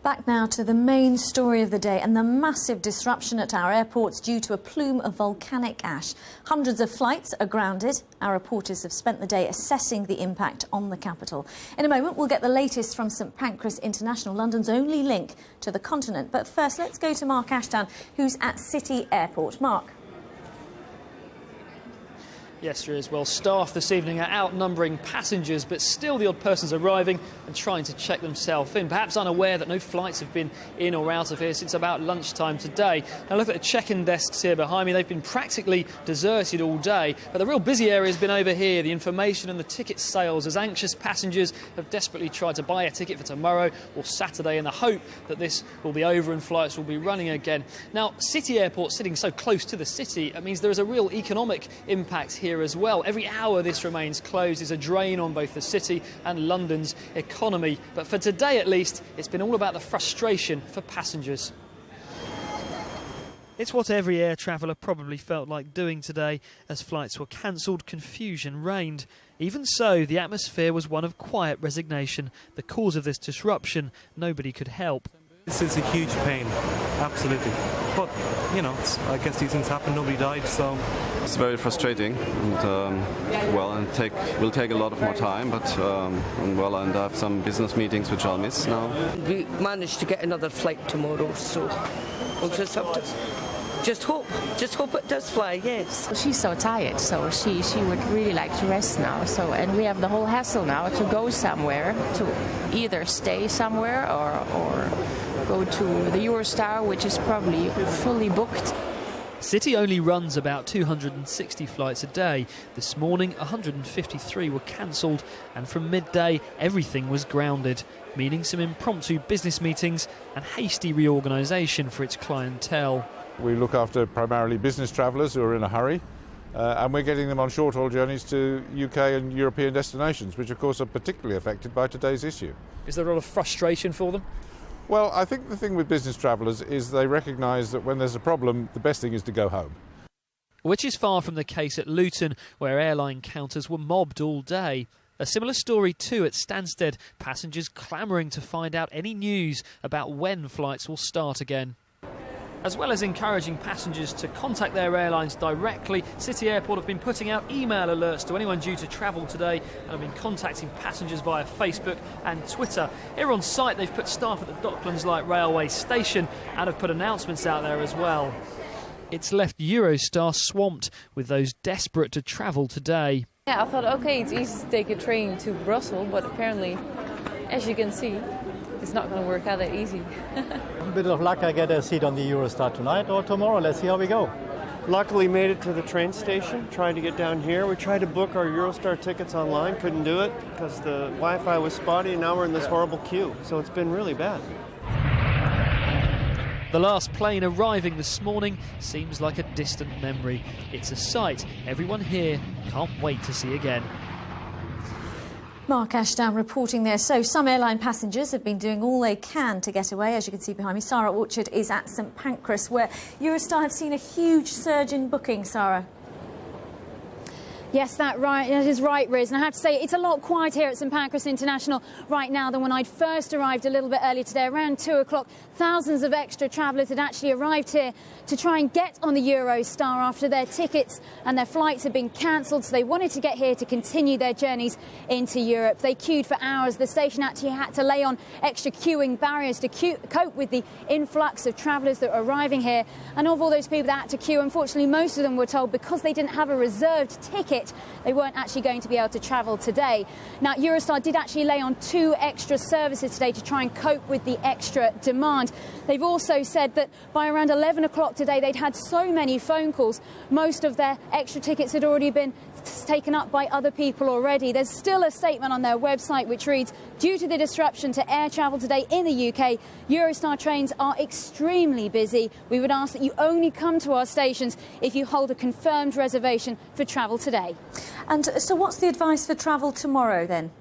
Back now to the main story of the day and the massive disruption at our airports due to a plume of volcanic ash. Hundreds of flights are grounded. Our reporters have spent the day assessing the impact on the capital. In a moment, we'll get the latest from St Pancras International, London's only link to the continent. But first, let's go to Marc Ashdown, who's at City Airport. Marc. Yes, there is. Well, staff this evening are outnumbering passengers, but still the odd person's arriving and trying to check themselves in, perhaps unaware that no flights have been in or out of here since about lunchtime today. Now look at the check-in desks here behind me. They've been practically deserted all day, but the real busy area has been over here, the information and the ticket sales, as anxious passengers have desperately tried to buy a ticket for tomorrow or Saturday in the hope that this will be over and flights will be running again. Now, City Airport sitting so close to the city, it means there is a real economic impact here as well. Every hour this remains closed is a drain on both the city and London's economy. But for today at least, it's been all about the frustration for passengers. It's what every air traveller probably felt like doing today. As flights were cancelled, confusion reigned. Even so, the atmosphere was one of quiet resignation. The cause of this disruption, nobody could help. This is a huge pain, absolutely. But, you know, I guess these things happen, nobody died, so... It's very frustrating, and, will take a lot of more time, but, and I have some business meetings which I'll miss now. We managed to get another flight tomorrow, so we'll just have to... Just hope it does fly, yes. She's so tired, so she would really like to rest now. So, and we have the whole hassle now to go somewhere, to either stay somewhere or go to the Eurostar, which is probably fully booked. City only runs about 260 flights a day. This morning, 153 were cancelled, and from midday, everything was grounded, meaning some impromptu business meetings and hasty reorganisation for its clientele. We look after primarily business travellers who are in a hurry, and we're getting them on short-haul journeys to UK and European destinations, which of course are particularly affected by today's issue. Is there a lot of frustration for them? Well, I think the thing with business travellers is they recognise that when there's a problem, the best thing is to go home. Which is far from the case at Luton, where airline counters were mobbed all day. A similar story too at Stansted, passengers clamouring to find out any news about when flights will start again. As well as encouraging passengers to contact their airlines directly, City Airport have been putting out email alerts to anyone due to travel today and have been contacting passengers via Facebook and Twitter. Here on site, they've put staff at the Docklands Light Railway Station and have put announcements out there as well. It's left Eurostar swamped with those desperate to travel today. Yeah, I thought, OK, it's easy to take a train to Brussels, but apparently, as you can see, it's not going to work out that easy. A bit of luck, I get a seat on the Eurostar tonight or tomorrow. Let's see how we go. Luckily made it to the train station, trying to get down here. We tried to book our Eurostar tickets online, couldn't do it because the Wi-Fi was spotty, and now we're in this horrible queue. So it's been really bad. The last plane arriving this morning seems like a distant memory. It's a sight everyone here can't wait to see again. Marc Ashdown reporting there. So some airline passengers have been doing all they can to get away. As you can see behind me, Sara Orchard is at St Pancras, where Eurostar have seen a huge surge in booking. Sara. Yes, that is right, Riz. And I have to say, it's a lot quieter here at St Pancras International right now than when I'd first arrived a little bit earlier today, around 2 o'clock. Thousands of extra travellers had actually arrived here to try and get on the Eurostar after their tickets and their flights had been cancelled, so they wanted to get here to continue their journeys into Europe. They queued for hours. The station actually had to lay on extra queuing barriers to cope with the influx of travellers that were arriving here. And of all those people that had to queue, unfortunately, most of them were told because they didn't have a reserved ticket, they weren't actually going to be able to travel today. Now, Eurostar did actually lay on 2 extra services today to try and cope with the extra demand. They've also said that by around 11 o'clock today, they'd had so many phone calls. Most of their extra tickets had already been taken up by other people already. There's still a statement on their website which reads, due to the disruption to air travel today in the UK, Eurostar trains are extremely busy. We would ask that you only come to our stations if you hold a confirmed reservation for travel today. And so what's the advice for travel tomorrow then?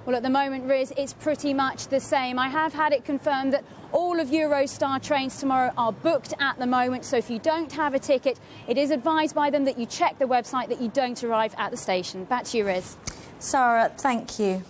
Well, at the moment, Riz, it's pretty much the same. I have had it confirmed that all of Eurostar trains tomorrow are booked at the moment, so if you don't have a ticket, it is advised by them that you check the website, that you don't arrive at the station. Back to you, Riz. Sara, thank you.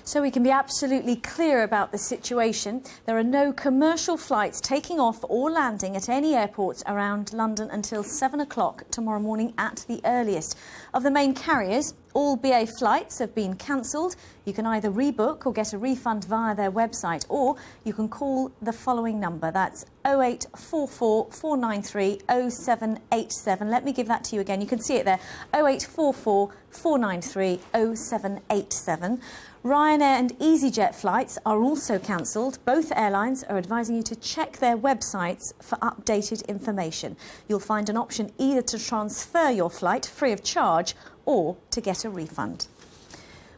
So we can be absolutely clear about the situation. There are no commercial flights taking off or landing at any airports around London until 7 o'clock tomorrow morning at the earliest. Of the main carriers, all BA flights have been cancelled. You can either rebook or get a refund via their website, or you can call the following number. That's 0844 493 0787. Let me give that to you again. You can see it there. 0844 493 0787. Ryanair and EasyJet flights are also cancelled. Both airlines are advising you to check their websites for updated information. You'll find an option either to transfer your flight free of charge or to get a refund.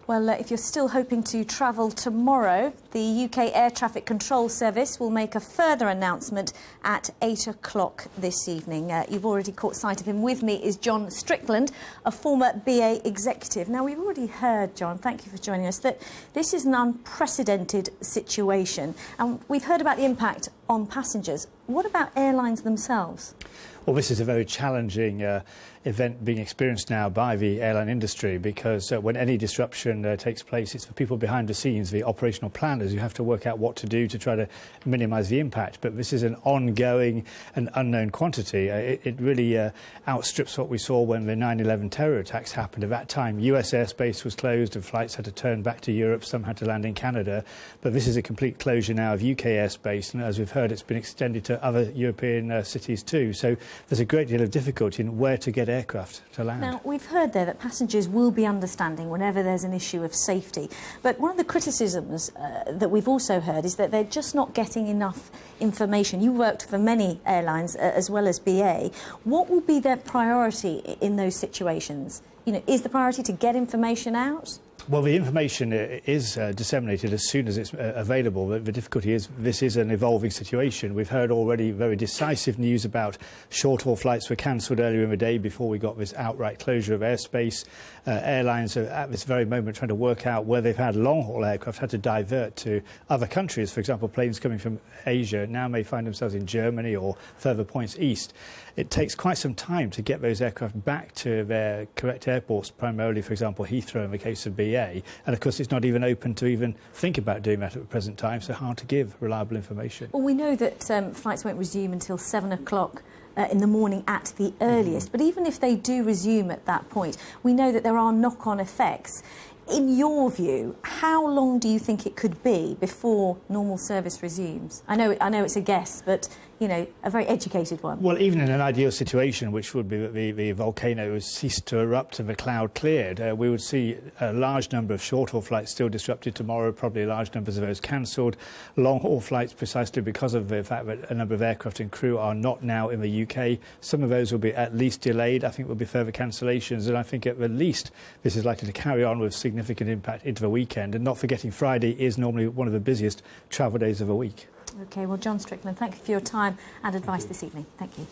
Well, if you're still hoping to travel tomorrow, the UK Air Traffic Control Service will make a further announcement at 8 o'clock this evening. You've already caught sight of him. With me is John Strickland, a former BA executive. Now, we've already heard, John, thank you for joining us, that this is an unprecedented situation. And we've heard about the impact on passengers. What about airlines themselves? Well, this is a very challenging event being experienced now by the airline industry, because when any disruption takes place, it's for people behind the scenes, the operational planners, who have to work out what to do to try to minimise the impact. But this is an ongoing and unknown quantity. It really outstrips what we saw when the 9/11 terror attacks happened. At that time, US airspace was closed and flights had to turn back to Europe. Some had to land in Canada. But this is a complete closure now of UK airspace. And as we've heard, it's been extended to other European cities too. So there's a great deal of difficulty in where to get aircraft to land. Now, we've heard there that passengers will be understanding whenever there's an issue of safety. But one of the criticisms that we've also heard is that they're just not getting enough information. You worked for many airlines as well as BA. What will be their priority in those situations? You know, is the priority to get information out? Well, the information is disseminated as soon as it's available. The difficulty is this is an evolving situation. We've heard already very decisive news about short-haul flights were cancelled earlier in the day before we got this outright closure of airspace. Airlines are at this very moment trying to work out where they've had long-haul aircraft had to divert to other countries. For example, planes coming from Asia now may find themselves in Germany or further points east. It takes quite some time to get those aircraft back to their correct airports, primarily, for example, Heathrow in the case of BA. And, of course, it's not even open to even think about doing that at the present time, so hard to give reliable information. Well, we know that flights won't resume until 7 o'clock in the morning at the earliest. But even if they do resume at that point, we know that there are knock-on effects. In your view, how long do you think it could be before normal service resumes? I know it's a guess, but, you know, a very educated one. Well, even in an ideal situation, which would be that the volcano has ceased to erupt and the cloud cleared, we would see a large number of short-haul flights still disrupted tomorrow, probably large numbers of those cancelled. Long-haul flights, precisely because of the fact that a number of aircraft and crew are not now in the UK. Some of those will be at least delayed. I think there will be further cancellations, and I think at the least this is likely to carry on with significant impact into the weekend. And not forgetting, Friday is normally one of the busiest travel days of the week. OK, well, John Strickland, thank you for your time and advice this evening. Thank you.